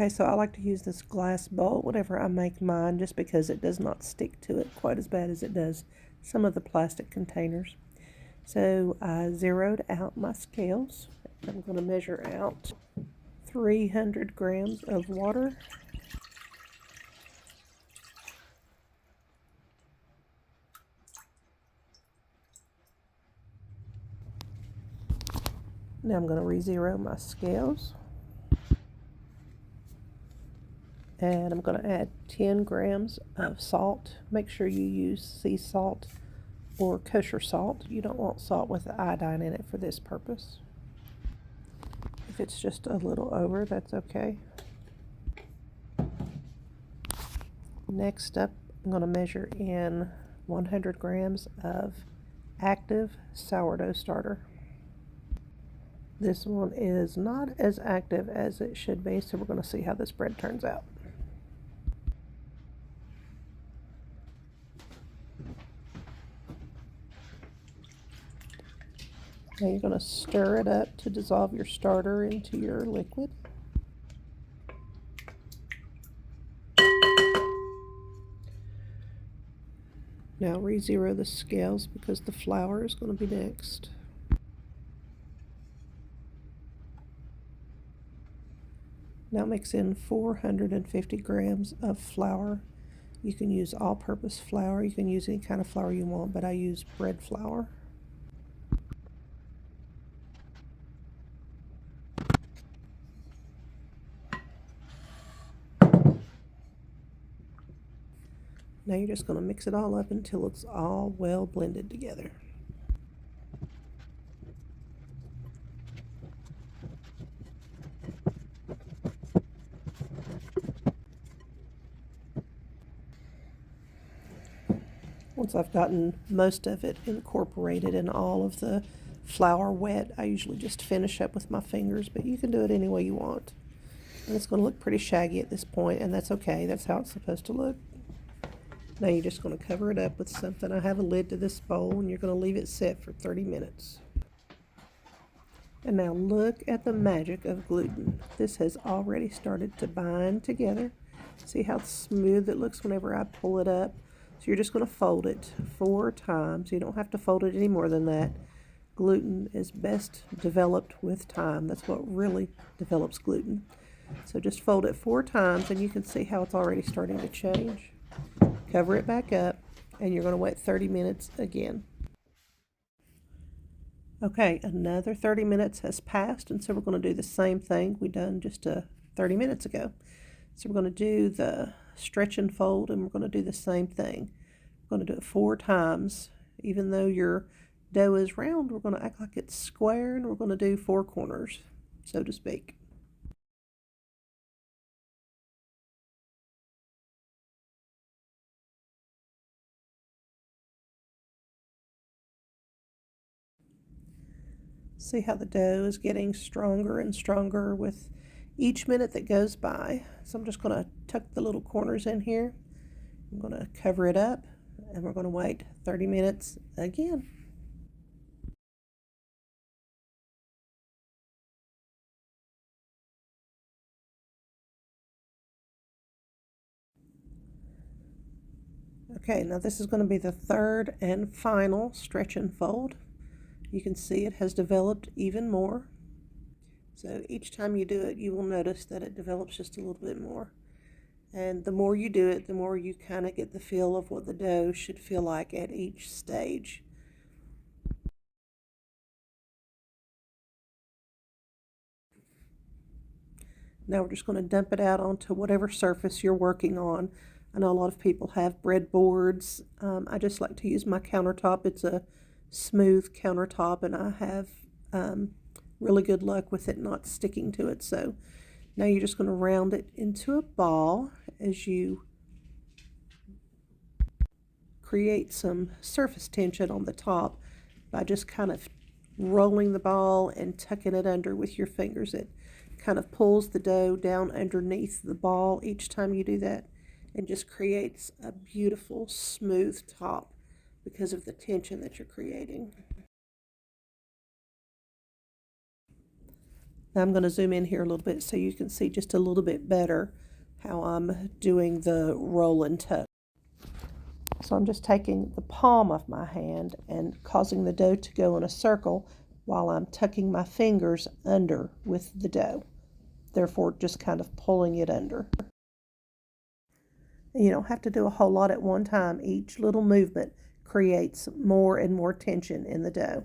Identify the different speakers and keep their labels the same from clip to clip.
Speaker 1: Okay, so I like to use this glass bowl whenever I make mine just because it does not stick to it quite as bad as it does some of the plastic containers. So I zeroed out my scales. I'm going to measure out 300 grams of water. Now I'm going to re-zero my scales. And I'm going to add 10 grams of salt. Make sure you use sea salt or kosher salt. You don't want salt with iodine in it for this purpose. If it's just a little over, that's okay. Next up, I'm going to measure in 100 grams of active sourdough starter. This one is not as active as it should be, so we're going to see how this bread turns out. Now you're going to stir it up to dissolve your starter into your liquid. Now re-zero the scales because the flour is going to be next. Now mix in 450 grams of flour. You can use all-purpose flour. You can use any kind of flour you want, but I use bread flour. Now you're just going to mix it all up until it's all well blended together. Once I've gotten most of it incorporated and all of the flour wet, I usually just finish up with my fingers, but you can do it any way you want. And it's going to look pretty shaggy at this point, and that's okay. That's how it's supposed to look. Now you're just going to cover it up with something. I have a lid to this bowl, and you're going to leave it set for 30 minutes. And now look at the magic of gluten. This has already started to bind together. See how smooth it looks whenever I pull it up? So you're just going to fold it 4 times. You don't have to fold it any more than that. Gluten is best developed with time. That's what really develops gluten. So just fold it 4 times, and you can see how it's already starting to change. Cover it back up, and you're going to wait 30 minutes again. Okay, another 30 minutes has passed, and so we're going to do the same thing we done just 30 minutes ago. So we're going to do the stretch and fold, and we're going to do the same thing. We're going to do it 4 times. Even though your dough is round, we're going to act like it's square, and we're going to do 4 corners, so to speak. See how the dough is getting stronger and stronger with each minute that goes by. So I'm just going to tuck the little corners in here. I'm going to cover it up, and we're going to wait 30 minutes again. Okay, now this is going to be the third and final stretch and fold. You can see it has developed even more. So each time you do it, you will notice that it develops just a little bit more. And the more you do it, the more you kind of get the feel of what the dough should feel like at each stage. Now we're just going to dump it out onto whatever surface you're working on. I know a lot of people have breadboards. I just like to use my countertop. It's a smooth countertop, and I have really good luck with it not sticking to it. So now you're just going to round it into a ball as you create some surface tension on the top by just kind of rolling the ball and tucking it under with your fingers. It kind of pulls the dough down underneath the ball each time you do that, and just creates a beautiful smooth top because of the tension that you're creating. Now I'm going to zoom in here a little bit so you can see just a little bit better how I'm doing the roll and tuck. So I'm just taking the palm of my hand and causing the dough to go in a circle while I'm tucking my fingers under with the dough, therefore just kind of pulling it under. And you don't have to do a whole lot at one time. Each little movement creates more and more tension in the dough.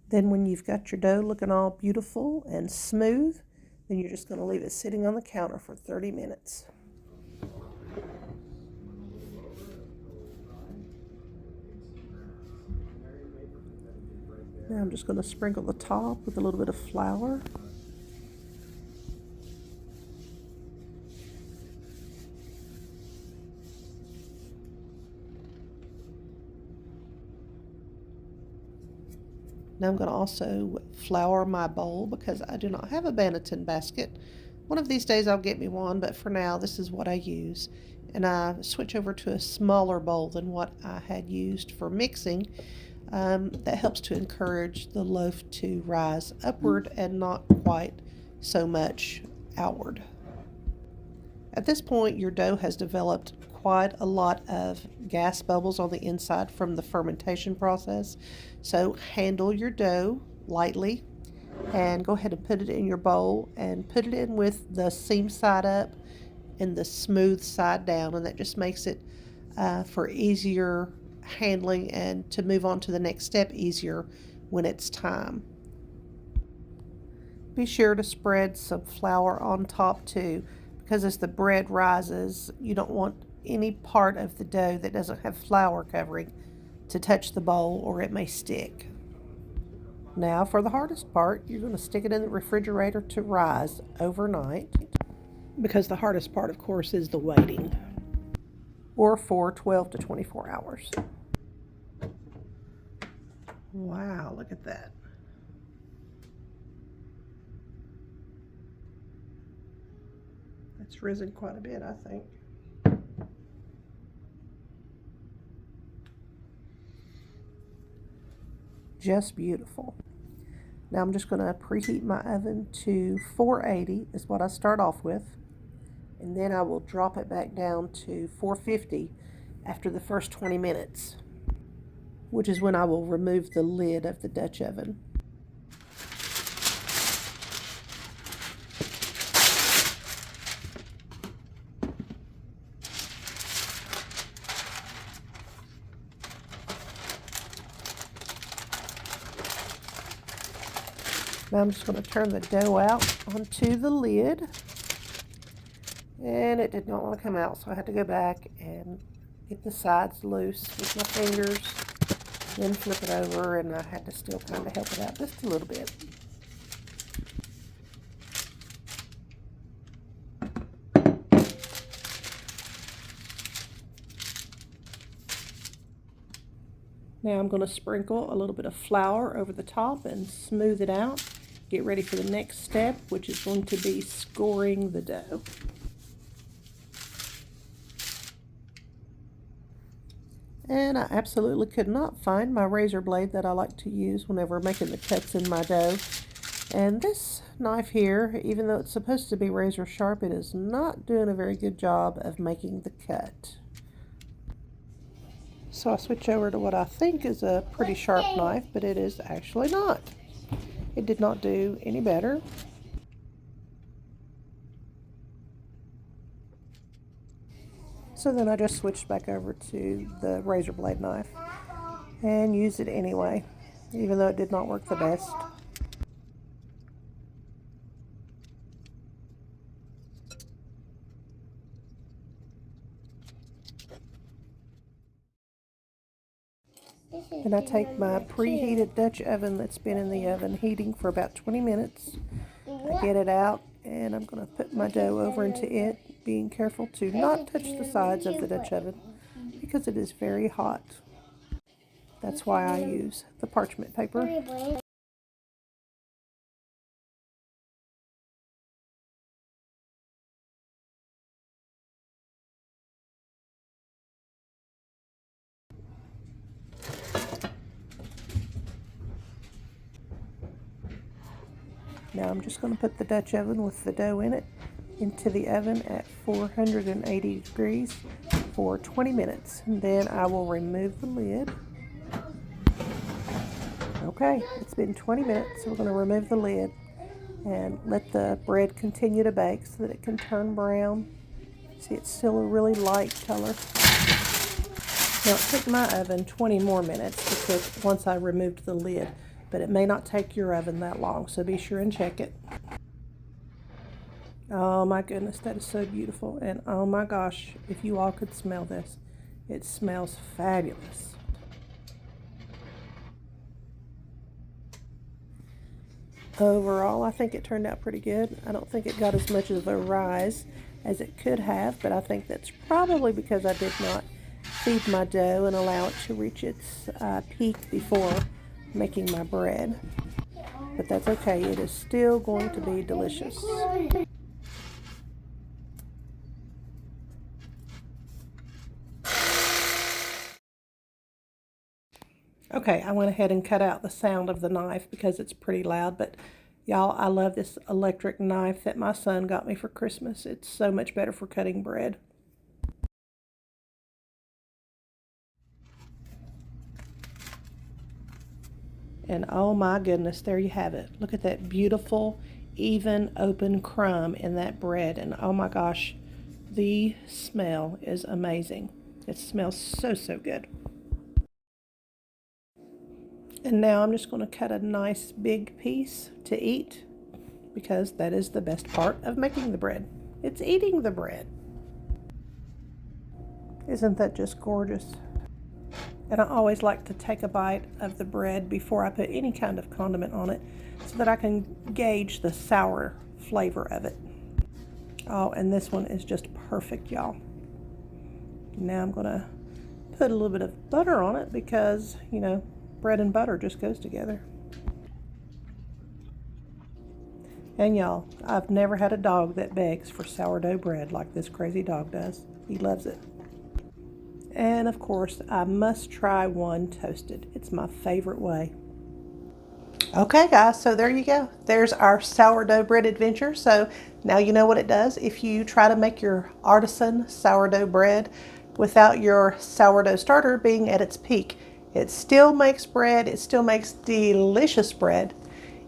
Speaker 1: Then when you've got your dough looking all beautiful and smooth, then you're just going to leave it sitting on the counter for 30 minutes. Now I'm just going to sprinkle the top with a little bit of flour. Now I'm going to also flour my bowl because I do not have a Banneton basket. One of these days I'll get me one, but for now this is what I use. And I switch over to a smaller bowl than what I had used for mixing. That helps to encourage the loaf to rise upward and not quite so much outward. At this point, your dough has developed quite a lot of gas bubbles on the inside from the fermentation process. So handle your dough lightly and go ahead and put it in your bowl and put it in with the seam side up and the smooth side down, and that just makes it for easier handling and to move on to the next step easier when it's time. Be sure to spread some flour on top too, because as the bread rises, you don't want any part of the dough that doesn't have flour covering to touch the bowl, or it may stick. Now for the hardest part, you're going to stick it in the refrigerator to rise overnight, because the hardest part, of course, is the waiting, or for 12 to 24 hours. Wow, look at that. It's risen quite a bit, I think. Just beautiful. Now I'm just going to preheat my oven to 480 is what I start off with. And then I will drop it back down to 450 after the first 20 minutes, which is when I will remove the lid of the Dutch oven. Now I'm just going to turn the dough out onto the lid. And it did not want to come out, so I had to go back and get the sides loose with my fingers, then flip it over, and I had to still kind of help it out just a little bit. Now I'm going to sprinkle a little bit of flour over the top and smooth it out. Get ready for the next step, which is going to be scoring the dough. And I absolutely could not find my razor blade that I like to use whenever making the cuts in my dough. And this knife here, even though it's supposed to be razor sharp, it is not doing a very good job of making the cut. So I switch over to what I think is a pretty sharp knife, but it is actually not. It did not do any better. So then I just switched back over to the razor blade knife and used it anyway, even though it did not work the best. And I take my preheated Dutch oven that's been in the oven heating for about 20 minutes. I get it out and I'm going to put my dough over into it, being careful to not touch the sides of the Dutch oven because it is very hot. That's why I use the parchment paper. Now I'm just going to put the Dutch oven with the dough in it into the oven at 480 degrees for 20 minutes. And then I will remove the lid. Okay, it's been 20 minutes, so we're going to remove the lid and let the bread continue to bake so that it can turn brown. See, it's still a really light color. Now, it took my oven 20 more minutes to cook once I removed the lid, but it may not take your oven that long, so be sure and check it. Oh my goodness, that is so beautiful. And oh my gosh, if you all could smell this, it smells fabulous. Overall, I think it turned out pretty good. I don't think it got as much of a rise as it could have, but I think that's probably because I did not feed my dough and allow it to reach its peak before making my bread. But that's okay, it is still going to be delicious. Okay, I went ahead and cut out the sound of the knife because it's pretty loud, but y'all, I love this electric knife that my son got me for Christmas. It's so much better for cutting bread. And oh my goodness, there you have it. Look at that beautiful, even, open crumb in that bread. And oh my gosh, the smell is amazing. It smells so, so good. And now I'm just going to cut a nice big piece to eat, because that is the best part of making the bread. It's eating the bread. Isn't that just gorgeous? And I always like to take a bite of the bread before I put any kind of condiment on it so that I can gauge the sour flavor of it. Oh, and this one is just perfect, y'all. Now I'm going to put a little bit of butter on it because, you know, bread and butter just goes together. And y'all, I've never had a dog that begs for sourdough bread like this crazy dog does. He loves it. And of course, I must try one toasted. It's my favorite way. Okay guys, so there you go. There's our sourdough bread adventure. So now you know what it does. If you try to make your artisan sourdough bread without your sourdough starter being at its peak, it still makes bread. It still makes delicious bread.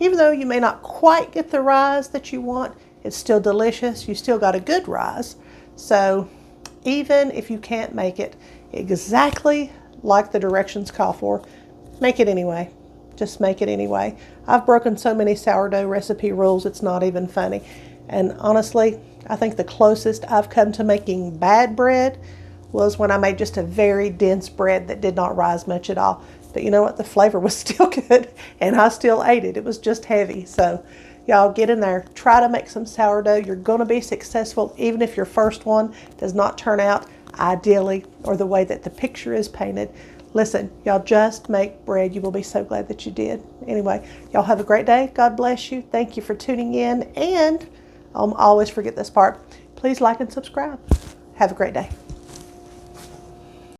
Speaker 1: Even though you may not quite get the rise that you want, it's still delicious. You still got a good rise. So even if you can't make it exactly like the directions call for, make it anyway. Just make it anyway. I've broken so many sourdough recipe rules, it's not even funny. And honestly, I think the closest I've come to making bad bread was when I made just a very dense bread that did not rise much at all. But you know what? The flavor was still good and I still ate it. It was just heavy. So y'all get in there, try to make some sourdough. You're going to be successful even if your first one does not turn out ideally or the way that the picture is painted. Listen, y'all just make bread. You will be so glad that you did. Anyway, y'all have a great day. God bless you. Thank you for tuning in. And always forget this part. Please like and subscribe. Have a great day.